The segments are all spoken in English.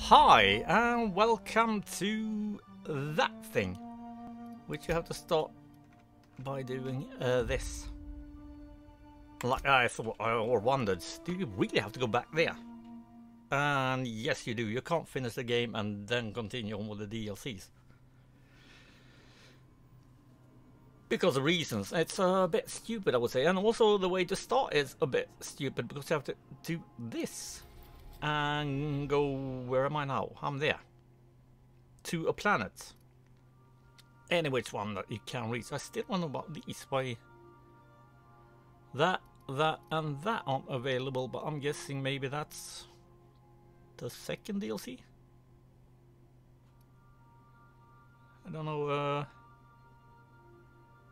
Hi and welcome to that thing, which you have to start by doing this. Like I thought or wondered, do you really have to go back there? And yes you do, you can't finish the game and then continue on with the DLCs. Because of reasons, it's a bit stupid I would say, and also the way to start is a bit stupid because you have to do this. And go, where am I now? I'm there. To a planet. Any which one that you can reach. I still wonder about these. Why that, and that aren't available, but I'm guessing maybe that's the second DLC? I don't know,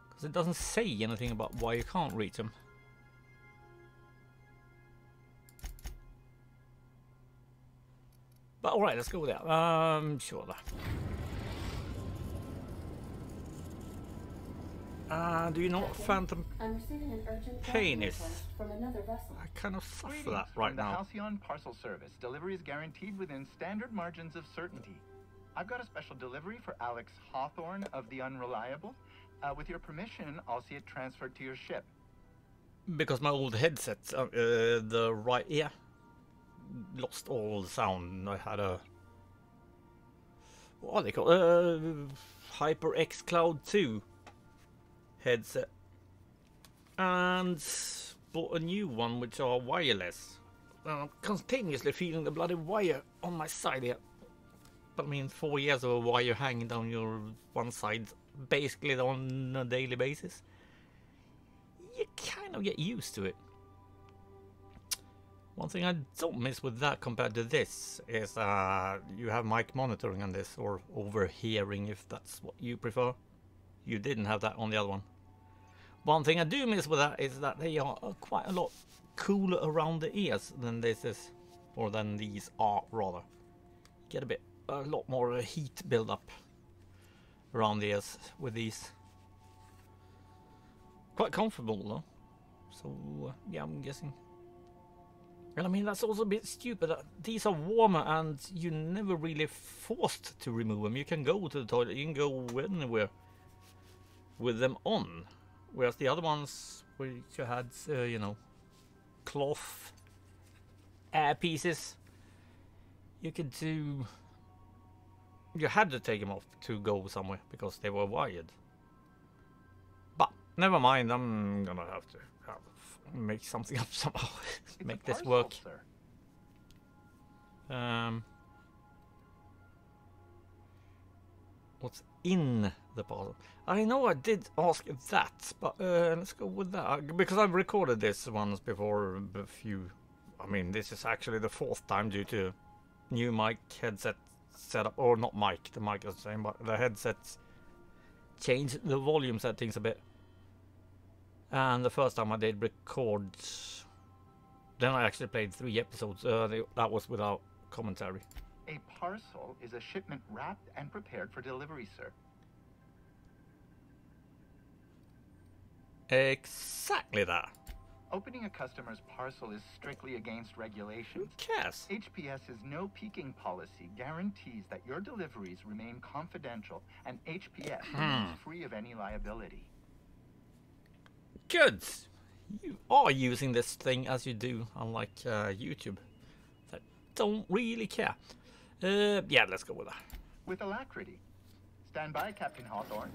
because it doesn't say anything about why you can't reach them. But alright, let's go with that. Sure. Do you know what Phantom Pain is? I kind of suffer that right now. The Halcyon Parcel Service. Delivery is guaranteed within standard margins of certainty. I've got a special delivery for Alex Hawthorne of the Unreliable. With your permission, I'll see it transferred to your ship. Because my old headset, the right ear, lost all the sound. I had a, what are they called? HyperX Cloud 2 headset, and bought a new one which are wireless. I'm continuously feeling the bloody wire on my side here. But I mean, 4 years of a wire hanging down your one side, basically on a daily basis. You kind of get used to it. One thing I don't miss with that compared to this is you have mic monitoring on this, or overhearing if that's what you prefer. You didn't have that on the other one. One thing I do miss with that is that they are quite a lot cooler around the ears than this is, or than these are rather. You get a lot more heat build up around the ears with these. Quite comfortable though. So yeah, I'm guessing. And I mean, that's also a bit stupid. These are warmer and you're never really forced to remove them. You can go to the toilet, you can go anywhere with them on. Whereas the other ones, which you had, you know, cloth air pieces, you could do... You had to take them off to go somewhere because they were wired. But never mind, I'm gonna have to make something up somehow. Make this work. What's in the parcel? I know I did ask that, but let's go with that because I've recorded this once before. A few. I mean, this is actually the 4th time due to new mic headset setup, or not mic. The mic is the same, but the headsets changed the volume settings a bit. And the first time I did record, then I actually played 3 episodes. That was without commentary. A parcel is a shipment wrapped and prepared for delivery, sir. Exactly that. Opening a customer's parcel is strictly against regulations. Who cares? HPS's no peeking policy guarantees that your deliveries remain confidential, and HPS is free of any liability. Good. You are using this thing as you do, unlike YouTube, that don't really care. Yeah, let's go with that. With alacrity. Stand by, Captain Hawthorne.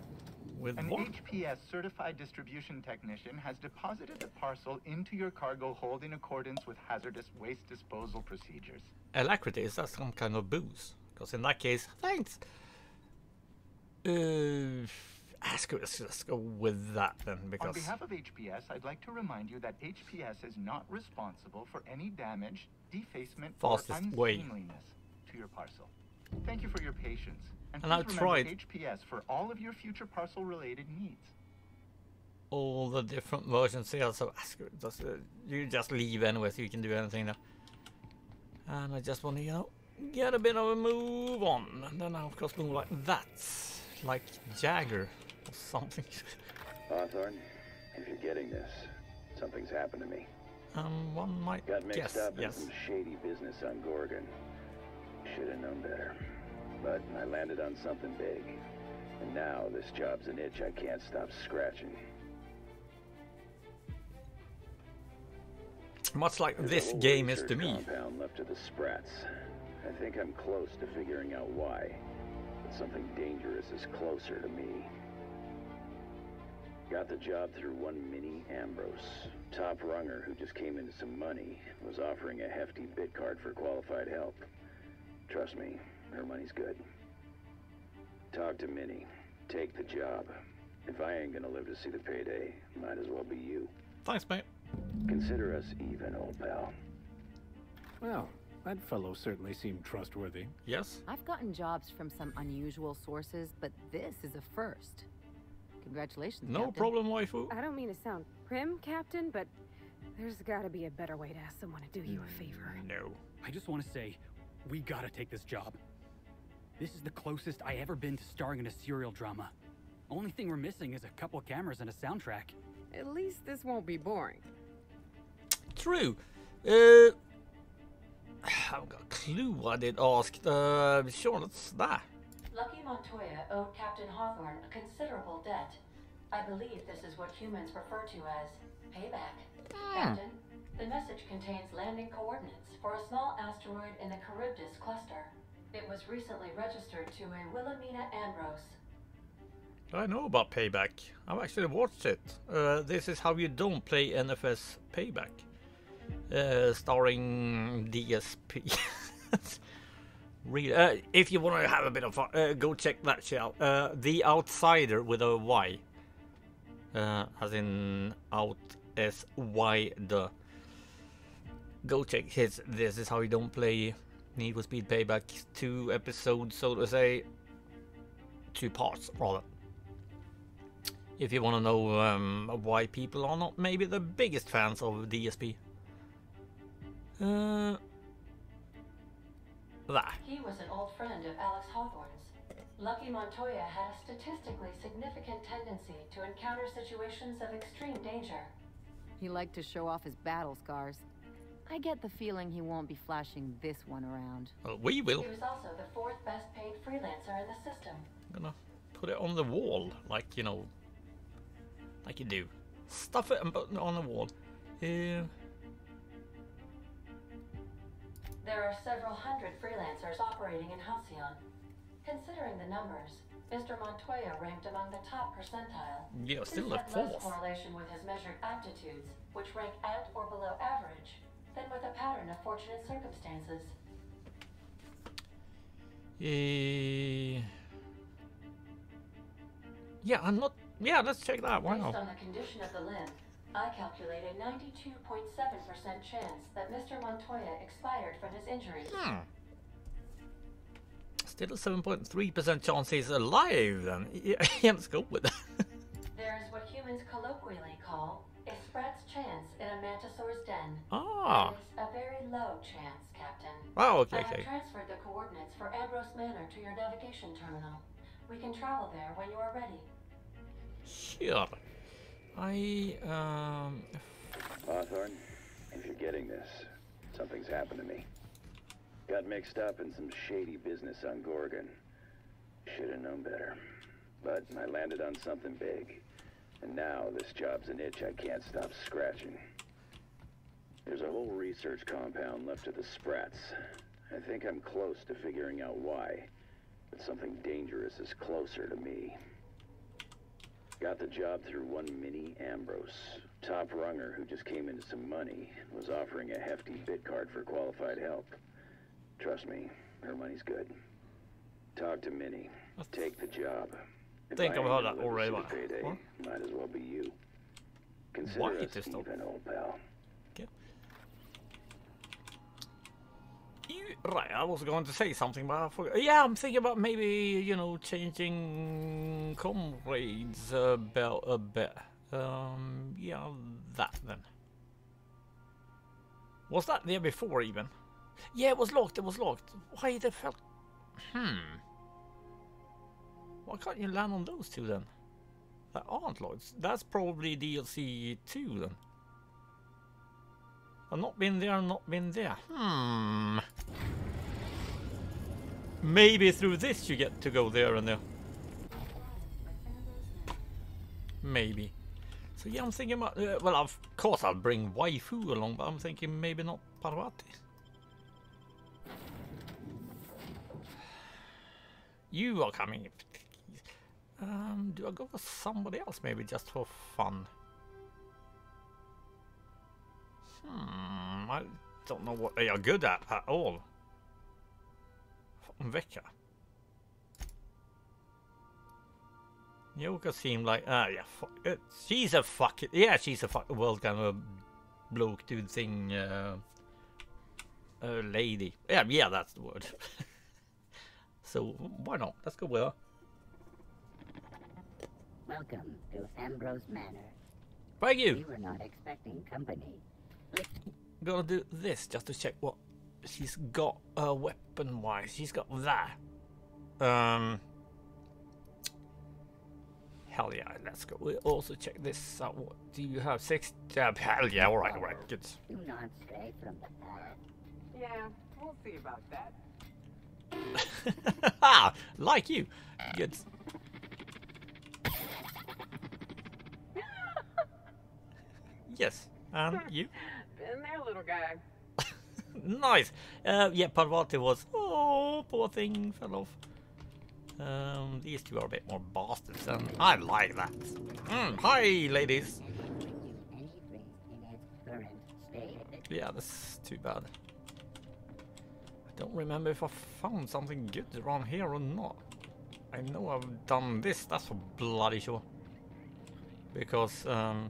With An what? HPS certified distribution technician has deposited the parcel into your cargo hold in accordance with hazardous waste disposal procedures. Alacrity, is that some kind of booze? Because in that case, thanks. Let's go with that then, because... On behalf of HPS, I'd like to remind you that HPS is not responsible for any damage, defacement, or unseemliness to your parcel. Thank you for your patience. And please remember HPS for all of your future parcel-related needs. All the different versions here, so you just leave anyway, so you can do anything now. And I just want to, you know, get a bit of a move on. And then I, of course, move like that. Like Jagger or something. Hawthorne, if you're getting this, something's happened to me. One might Got mixed guess, up in yes. some shady business on Gorgon. Should have known better. But I landed on something big. And now this job's an itch I can't stop scratching. Much like this game is to me. Compound left to the sprats. I think I'm close to figuring out why. But something dangerous is closer to me. Got the job through one Mini Ambrose. Top runger who just came into some money. Was offering a hefty bid card for qualified help. Trust me, her money's good. Talk to Minnie. Take the job. If I ain't gonna live to see the payday, might as well be you. Thanks, mate. Consider us even, old pal. Well, that fellow certainly seemed trustworthy. Yes? I've gotten jobs from some unusual sources, but this is a first. Congratulations, No Captain. problem, waifu. I don't mean to sound prim, Captain, but there's gotta be a better way to ask someone to do you a favor. No. I just want to say, we gotta take this job. This is the closest I ever been to starring in a serial drama. Only thing we're missing is a couple cameras and a soundtrack. At least this won't be boring. True. I haven't got a clue what I did ask. Sure, that's that. Lucky Montoya owed Captain Hawthorne a considerable debt. I believe this is what humans refer to as payback. Captain, the message contains landing coordinates for a small asteroid in the Charybdis cluster. It was recently registered to a Wilhelmina Ambrose. I know about Payback. I've actually watched it. This is how you don't play NFS Payback. Starring DSP. Really, if you want to have a bit of fun, go check that shit out. The Outsider with a Y. As in out S-Y the. Go check his This Is How You Don't Play Need for Speed Payback 2 episodes, so to say. 2 parts, rather. If you want to know why people are not maybe the biggest fans of DSP. That. He was an old friend of Alex Hawthorne's. Lucky Montoya had a statistically significant tendency to encounter situations of extreme danger. He liked to show off his battle scars. I get the feeling he won't be flashing this one around. We will. He was also the 4th best paid freelancer in the system. I'm gonna put it on the wall, like, you know, like you do. Stuff it and put it on the wall. There are several hundred freelancers operating in Halcyon. Considering the numbers, Mr. Montoya ranked among the top percentile. Yeah, still this at had less 4th. correlation with his measured aptitudes, which rank at or below average, than with a pattern of fortunate circumstances. Yeah, I'm not. Yeah, let's check that. Why Based not? on the condition of the limb, I calculated 92.7% chance that Mr. Montoya expired from his injuries. Still a 7.3% chance he's alive. Then yeah, let's go with that. There is what humans colloquially call a sprat's chance in a mantisaur's den. Ah. It's a very low chance, Captain. Oh, okay, I have okay. transferred the coordinates for Ambrose Manor to your navigation terminal. We can travel there when you are ready. Sure. Hawthorne, if you're getting this, something's happened to me. Got mixed up in some shady business on Gorgon. Should have known better. But I landed on something big. And now this job's an itch I can't stop scratching. There's a whole research compound left to the sprats. I think I'm close to figuring out why. But something dangerous is closer to me. Got the job through one Mini Ambrose. Top runger who just came into some money. Was offering a hefty bid card for qualified help. Trust me, her money's good. Talk to Minnie. Take the job. I think I've heard that already. Payday, might as well be you. Consider Why us this stuff? even, old pal. Okay. Right, I was going to say something, but I forgot. Yeah, I'm thinking about maybe, you know, changing comrades a bit. Yeah, that then. Was that there before even? Yeah, it was locked. It was locked. Why the fuck? Why can't you land on those two then? That aren't locked. That's probably DLC 2 then. I've not been there, not been there. maybe through this you get to go there and there. Maybe. So yeah, I'm thinking about, well, of course I'll bring waifu along, but I'm thinking maybe not Parvati. You are coming. Do I go for somebody else maybe just for fun? I don't know what they are good at all. Vecca. Yoka seemed like, yeah, she's a fucking, yeah, she's a fucking world kind of bloke dude thing, lady. Yeah, that's the word. So why not? Let's go with her. Welcome to Ambrose Manor. Thank you. We were not expecting company. Gonna do this just to check what she's got weapon wise. She's got that. Hell yeah, let's go. We'll also check this out. What do you have? 6 jab. Hell yeah, alright, good. Do not stray from the path. Yeah, we'll see about that. Like you. Good. Yes, and you? Been there, little guy. Nice. Yeah, Parvati was, oh, poor thing, fell off. These two are a bit more bastards, and I like that. Hi, ladies. Yeah, that's too bad. I don't remember if I found something good around here or not. I know I've done this, that's for bloody sure. Because, that's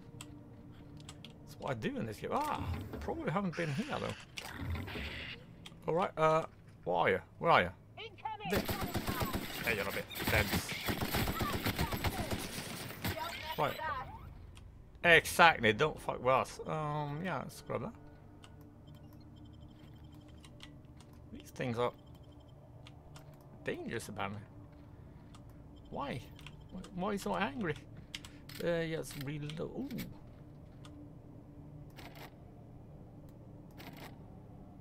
what I do in this game. Probably haven't been here though. Alright, where are you? Where are you? There. Hey, you're a bit dense. Right. Exactly, don't fuck with us. Yeah, let's grab that. These things are dangerous apparently. Why? Why are you so angry? Yes, reload. Ooh.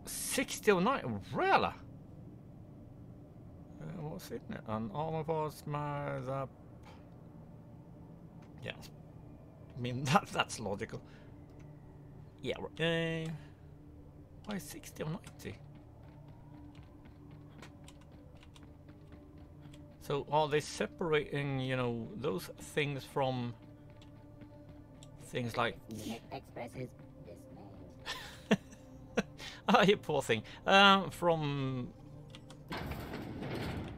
69, really? What's in it? An armor bar smiles up. Yeah, I mean that's logical. Yeah. Why 60 or 90? So are they separating, you know, those things from things like? Expresses Ah, you poor thing. From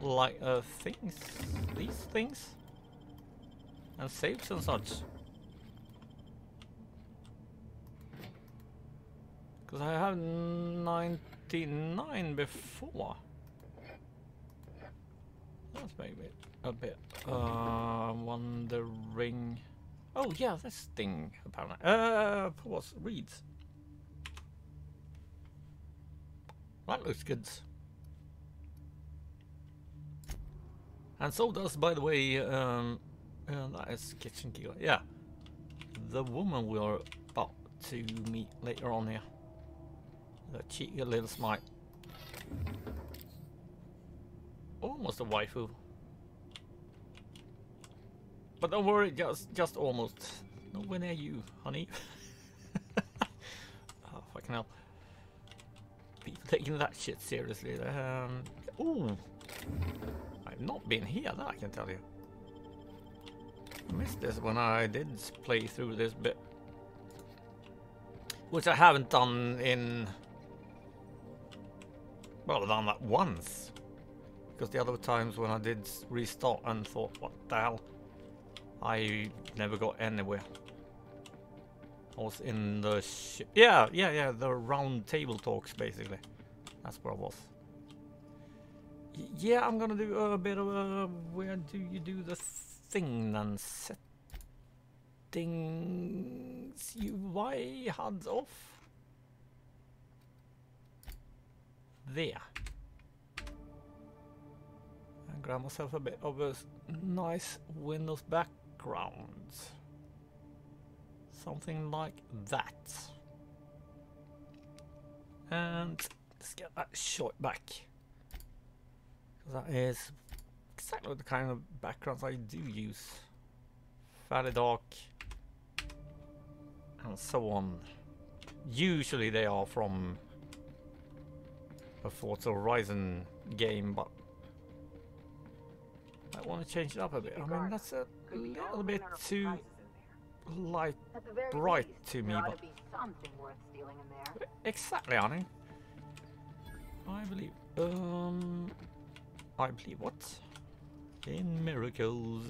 like things, these things, and saves and such. Because I have 99 before. That's maybe a bit wondering. Oh yeah, this thing apparently. Pause. Reads. That looks good. And so does, by the way, that is kitchen key. Yeah, the woman we are about to meet later on here. The cheeky little smite. Almost a waifu. But don't worry, just almost. Nowhere near you, honey. Oh, fucking hell. People taking that shit seriously. Ooh. I've not been here, that I can tell you. I missed this when I did play through this bit. Which I haven't done in... Well, I've done that once. Because the other times when I did restart and thought, what the hell? I never got anywhere. I was in the ship. Yeah, the round table talks, basically. That's where I was. Yeah, I'm gonna do a bit of a... Where do you do the thing then? Settings... UI HUDs off. There. And grab myself a bit of a nice Windows background. Something like that. And let's get that shot back. That is exactly the kind of backgrounds I do use. Fairly dark. And so on. Usually they are from a Forza Horizon game, but I want to change it up a bit. I mean, that's a little bit too light, bright to me, but exactly, Annie. I believe. I believe what? In miracles.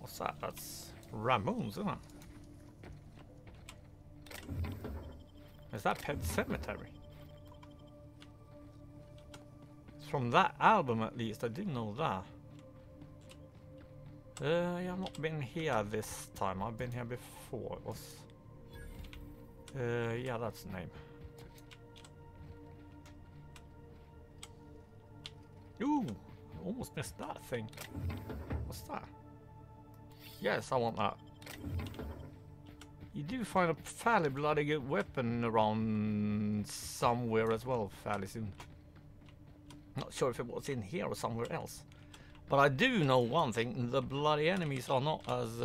What's that? That's Ramones, isn't it? Is that Pet Cemetery? It's from that album, at least. I didn't know that. Yeah, I've not been here this time. I've been here before. It was... yeah, that's the name. Ooh! Almost missed that thing. What's that? Yes, I want that. You do find a fairly bloody good weapon around somewhere as well fairly soon. Not sure if it was in here or somewhere else. But I do know one thing, the bloody enemies are not as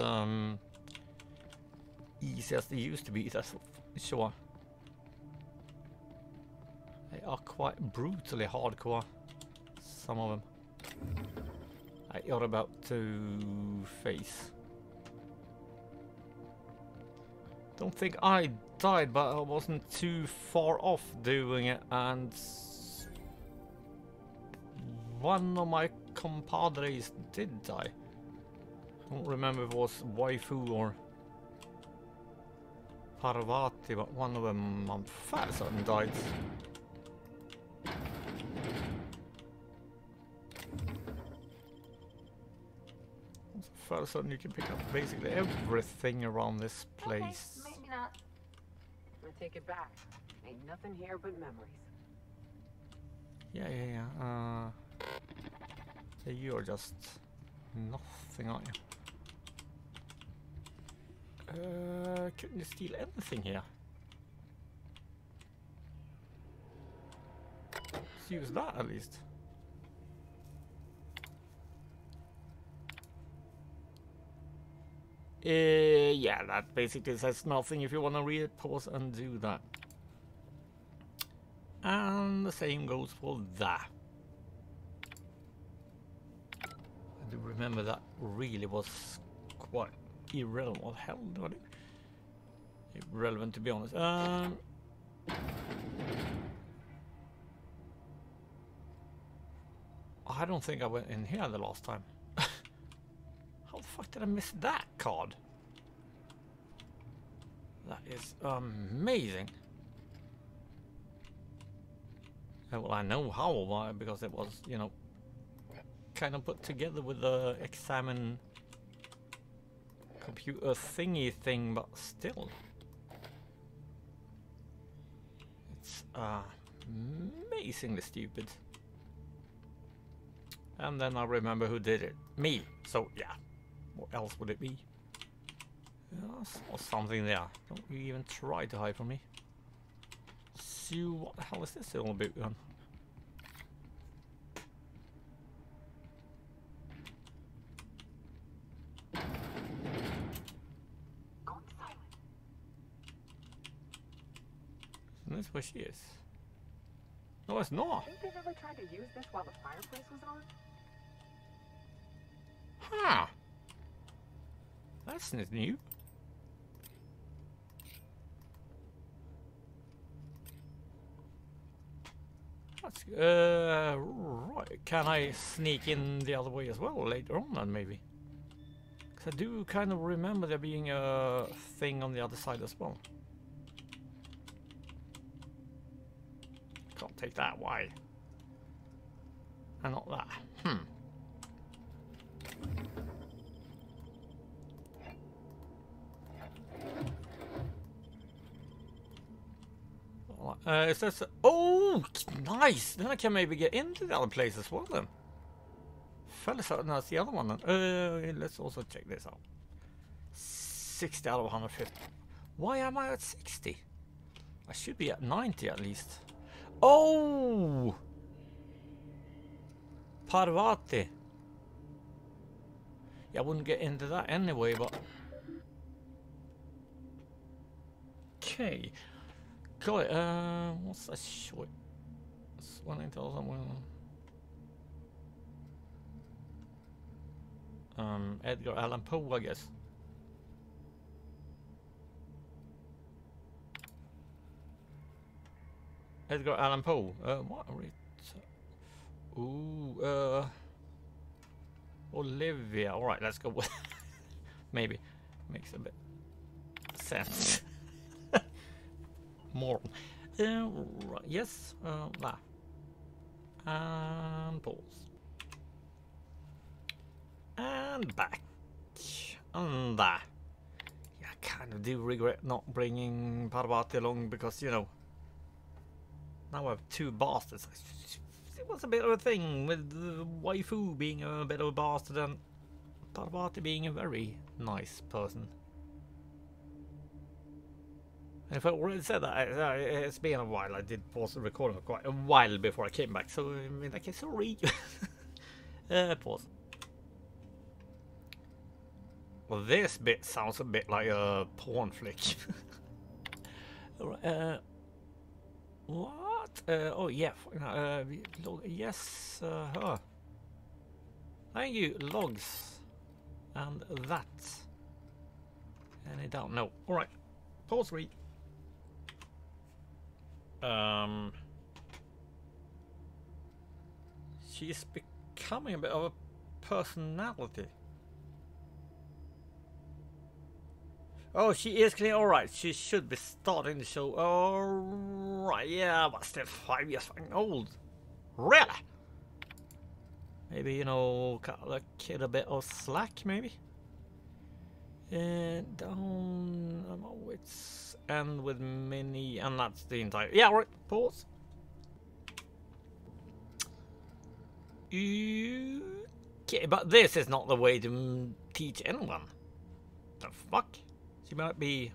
easy as they used to be, that's for sure. They are quite brutally hardcore, some of them. You're about to face. Don't think I died, but I wasn't too far off doing it, and one of my compadres did die. Don't remember if it was Waifu or Parvati, but one of them I'm fairly certain died. I'm fairly certain you can pick up basically everything around this place. Okay, maybe not. I'm gonna take it back. Ain't nothing here but memories. Yeah. So you're just nothing, aren't you? Couldn't you steal anything here? Let's use that at least. Yeah, that basically says nothing. If you want to read it, pause and do that. And the same goes for that. I do remember that really was quite irrelevant. What the hell do I do? Irrelevant, to be honest. I don't think I went in here the last time. How the fuck did I miss that card? That is amazing. Well, I know how, because it was, you know, kind of put together with the examine computer thingy thing, but still. It's amazingly stupid. And then I remember who did it. Me. So, yeah. What else would it be? Yeah, I saw something there. Don't you even try to hide from me. So, what the hell is this all about then? Isn't this where she is? No, it's not. Think they've ever tried to use this while the fireplace was on? Huh. That's new. That's right. Can I sneak in the other way as well later on then maybe? Because I do kind of remember there being a thing on the other side as well. Can't take that, why? And not that. It says, oh, nice! Then I can maybe get into the other place as well then. Fairly certain that's the other one then. Let's also check this out. 60 out of 150. Why am I at 60? I should be at 90 at least. Oh! Parvati. Yeah, I wouldn't get into that anyway, but... Okay. Got it. What's that short? When I tell someone... Edgar Allan Poe, I guess. Edgar Allan Poe. What are we... Ooh, Olivia. Alright, let's go with... Maybe. Makes a bit sense. More. Right, yes. Nah. And pause. And back. And that. Yeah, I kind of do regret not bringing Parvati along because, you know, now I have two bastards. It was a bit of a thing with the waifu being a bit of a bastard and Parvati being a very nice person. And if I already said that, it's been a while. I did pause the recording for quite a while before I came back, so in that case, sorry. Pause. Well, this bit sounds a bit like a porn flick. Alright, what? Oh yeah, yes, her. Thank you, logs. And that. Any down? No. Alright, pause read. She's becoming a bit of a personality. Oh, she is clear. Alright, she should be starting the show. Alright, yeah, but still 5 years fucking old. Really? Maybe, you know, cut the kid a bit of slack, maybe? And down, oh, it's end with mini, and that's the entire. Yeah, right. Pause. Okay, but this is not the way to teach anyone. The fuck? She might be.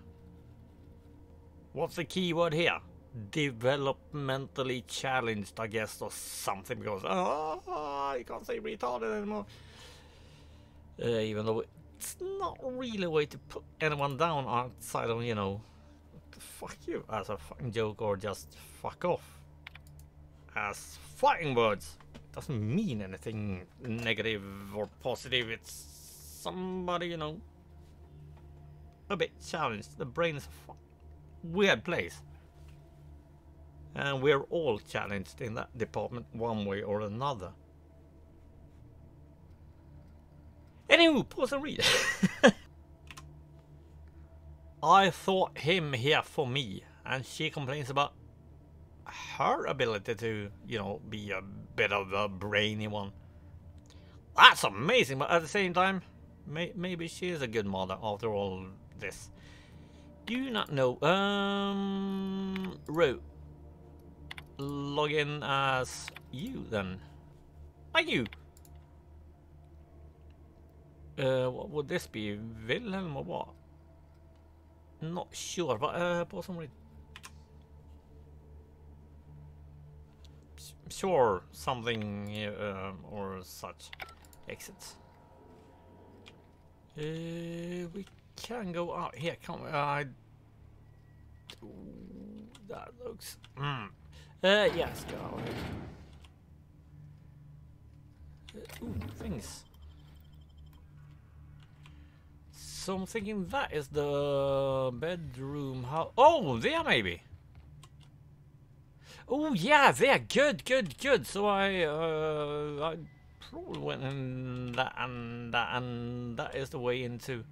What's the key word here? Developmentally challenged, I guess, or something. Because you can't say retarded anymore. Even though it's not really a way to put anyone down outside of, you know, fuck you as a fucking joke or just fuck off as fighting words. Doesn't mean anything negative or positive. It's somebody, you know, a bit challenged. The brain is a weird place. And we're all challenged in that department one way or another. Anywho, pause and read. I thought him here for me, and she complains about her ability to, you know, be a bit of a brainy one. That's amazing, but at the same time, maybe she is a good mother after all this. Do not know. Ro. Log in as you then. Are you? What would this be? Wilhelm or what? Not sure, but pause and read. Sure, something or such. Exit. We can go out here, can't we? That looks. Yes, go out here. Ooh, things. So I'm thinking that is the bedroom. How? Oh, there maybe. Oh yeah, there. Good. So I probably went in that, and that is the way into.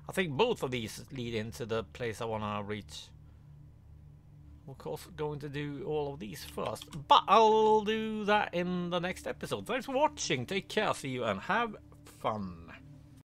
I think both of these lead into the place I wanna reach. Of course, going to do all of these first, but I'll do that in the next episode. Thanks for watching. Take care. See you and have fun.